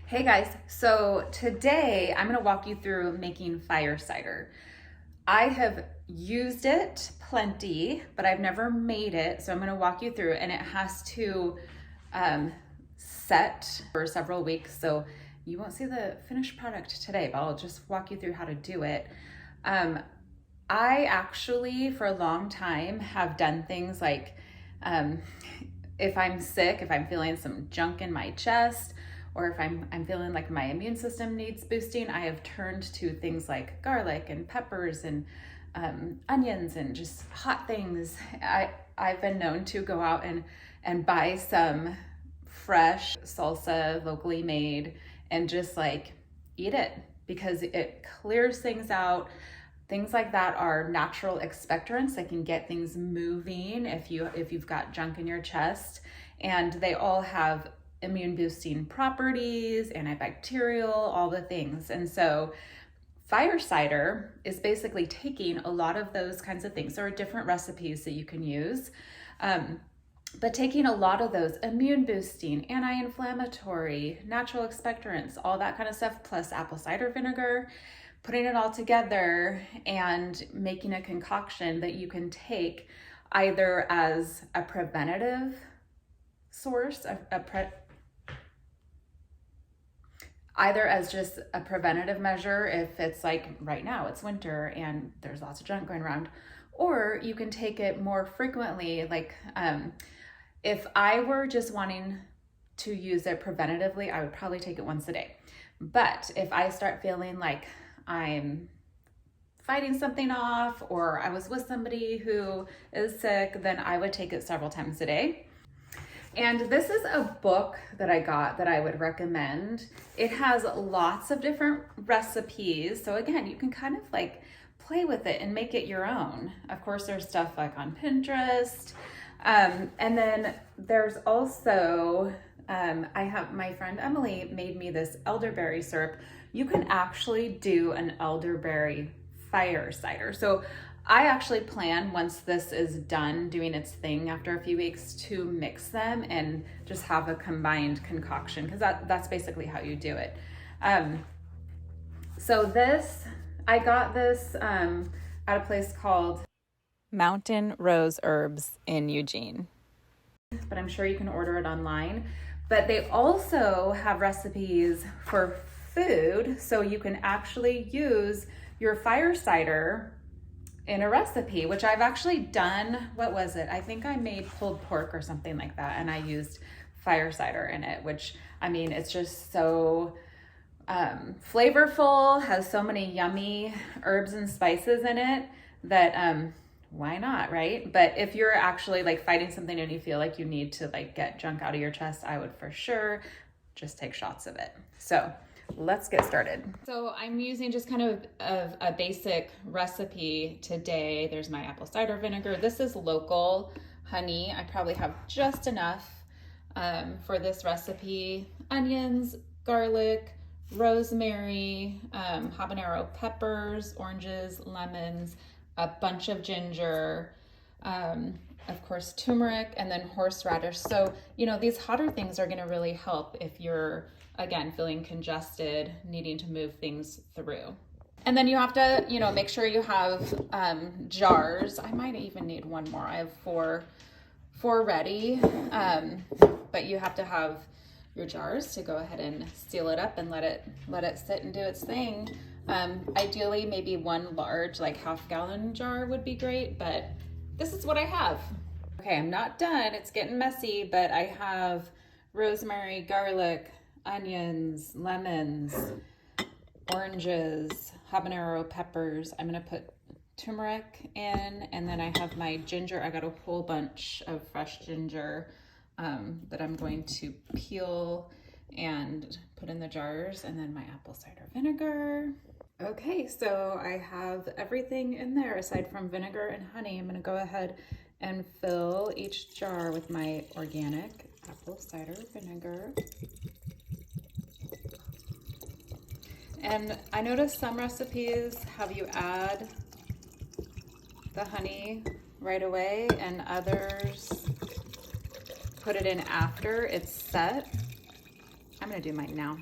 Hey guys, so today I'm going to walk you through making fire cider. I have used it plenty, but I've never made it, so I'm going to walk you through, and it has to set for several weeks, so you won't see the finished product today, but I'll just walk you through how to do it. I actually, for a long time, have done things like if I'm sick, if I'm feeling some junk in my chest, or if I'm feeling like my immune system needs boosting, I have turned to things like garlic and peppers and onions and just hot things. I've been known to go out and buy some fresh salsa, locally made, and just like eat it because it clears things out. Things like that are natural expectorants that can get things moving if you've got junk in your chest, and they all have immune boosting properties, antibacterial, all the things. And so fire cider is basically taking a lot of those kinds of things. There are different recipes that you can use, but taking a lot of those immune boosting, anti-inflammatory, natural expectorants, all that kind of stuff, plus apple cider vinegar, putting it all together and making a concoction that you can take either as a preventative source, either as just a preventative measure if it's like right now it's winter and there's lots of junk going around, or you can take it more frequently. Like if I were just wanting to use it preventatively, I would probably take it once a day. But if I start feeling like I'm fighting something off, or I was with somebody who is sick, then I would take it several times a day. And this is a book that I got that I would recommend. It has lots of different recipes. So again, you can kind of like play with it and make it your own. Of course, there's stuff like on Pinterest. And then there's also, I have my friend Emily made me this elderberry syrup. You can actually do an elderberry fire cider. So I actually plan, once this is done doing its thing after a few weeks, to mix them and just have a combined concoction, because that's basically how you do it. So this, I got this at a place called Mountain Rose Herbs in Eugene, but I'm sure you can order it online. But they also have recipes for food, so you can actually use your fire cider in a recipe, which I've actually done. What was it? I think I made pulled pork or something like that, and I used fire cider in it, which, I mean, it's just so flavorful, has so many yummy herbs and spices in it that why not, right? But if you're actually like fighting something and you feel like you need to like get junk out of your chest, I would for sure just take shots of it. So let's get started. So I'm using just kind of a basic recipe today. There's my apple cider vinegar. This is local honey. I probably have just enough for this recipe. Onions, garlic, rosemary, habanero peppers, oranges, lemons, a bunch of ginger, of course, turmeric, and then horseradish. So, you know, these hotter things are going to really help if you're, again, feeling congested, needing to move things through. And then you have to, you know, make sure you have jars. I might even need one more. I have four ready, but you have to have your jars to go ahead and seal it up and let it sit and do its thing. Ideally, maybe one large, like half-gallon jar would be great, but this is what I have. Okay, I'm not done. It's getting messy, but I have rosemary, garlic, onions, lemons, oranges, habanero peppers. I'm gonna put turmeric in, and then I have my ginger. I got a whole bunch of fresh ginger that I'm going to peel and put in the jars, and then my apple cider vinegar. Okay, so I have everything in there aside from vinegar and honey. I'm gonna go ahead and fill each jar with my organic apple cider vinegar. And I noticed some recipes have you add the honey right away, and others put it in after it's set. I'm gonna do mine now.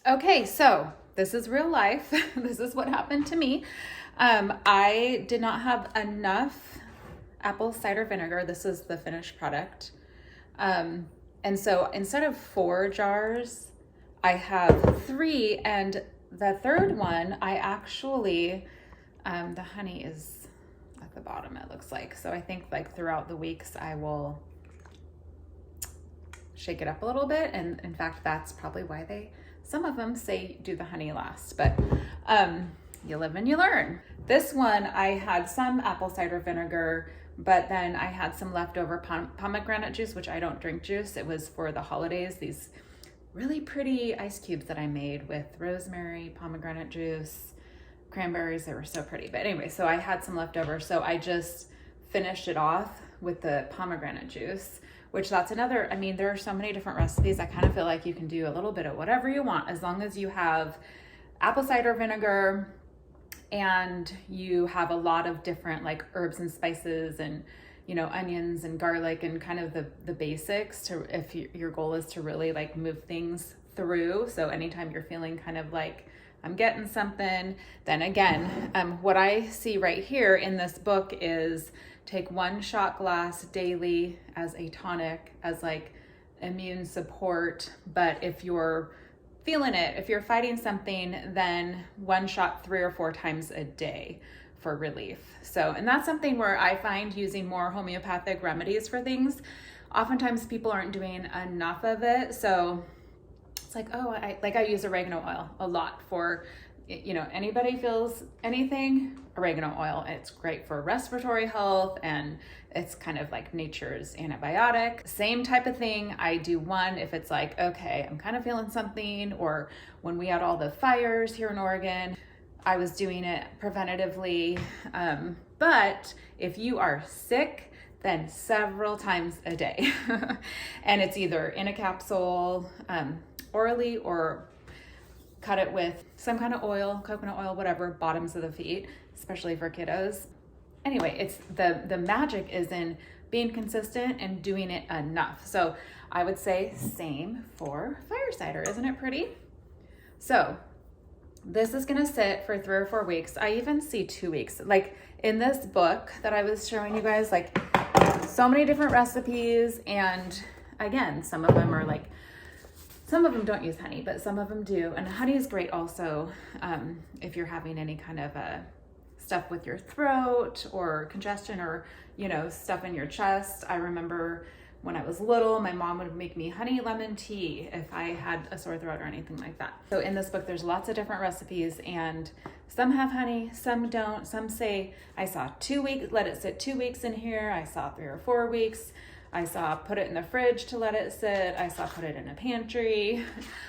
Okay, so this is real life. This is what happened to me. I did not have enough apple cider vinegar. This is the finished product. And so instead of 4 jars, I have 3. And the third one, I actually, the honey is at the bottom, it looks like. So I think like throughout the weeks, I will shake it up a little bit. And in fact, that's probably why some of them say do the honey last, but you live and you learn. This one, I had some apple cider vinegar, but then I had some leftover pomegranate juice, which I don't drink juice. It was for the holidays, these really pretty ice cubes that I made with rosemary, pomegranate juice, cranberries. They were so pretty. But anyway, so I had some leftover. So I just finished it off with the pomegranate juice, which that's another, I mean, there are so many different recipes. I kind of feel like you can do a little bit of whatever you want, as long as you have apple cider vinegar and you have a lot of different like herbs and spices and, you know, onions and garlic and kind of the basics to, if your goal is to really like move things through. So anytime you're feeling kind of like I'm getting something, then again, what I see right here in this book is take 1 shot glass daily as a tonic, as like immune support. But if you're feeling it, if you're fighting something, then 1 shot 3 or 4 times a day for relief. So, and that's something where I find using more homeopathic remedies for things, oftentimes people aren't doing enough of it. So it's like, oh, I use oregano oil a lot for, you know, anybody feels anything, oregano oil. It's great for respiratory health and it's kind of like nature's antibiotic. Same type of thing. I do one if it's like, okay, I'm kind of feeling something, or when we had all the fires here in Oregon, I was doing it preventatively. But if you are sick, then several times a day. And it's either in a capsule, orally, or cut it with some kind of oil, coconut oil, whatever, bottoms of the feet, especially for kiddos. Anyway, it's the magic is in being consistent and doing it enough. So I would say same for fire cider. Isn't it pretty? So this is gonna sit for 3 or 4 weeks. I even see 2 weeks. Like in this book that I was showing you guys, like so many different recipes. And again, some of them are like, some of them don't use honey, but some of them do. And honey is great also if you're having any kind of stuff with your throat or congestion or, you know, stuff in your chest. I remember when I was little, my mom would make me honey lemon tea if I had a sore throat or anything like that. So in this book, there's lots of different recipes, and some have honey, some don't. Some say, I saw 2 weeks, let it sit 2 weeks in here. I saw 3 or 4 weeks. I saw put it in the fridge to let it sit. I saw put it in a pantry.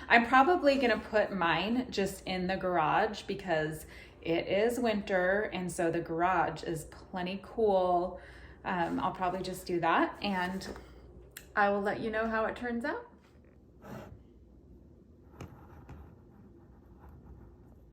I'm probably gonna put mine just in the garage because it is winter, and so the garage is plenty cool. I'll probably just do that, and I will let you know how it turns out.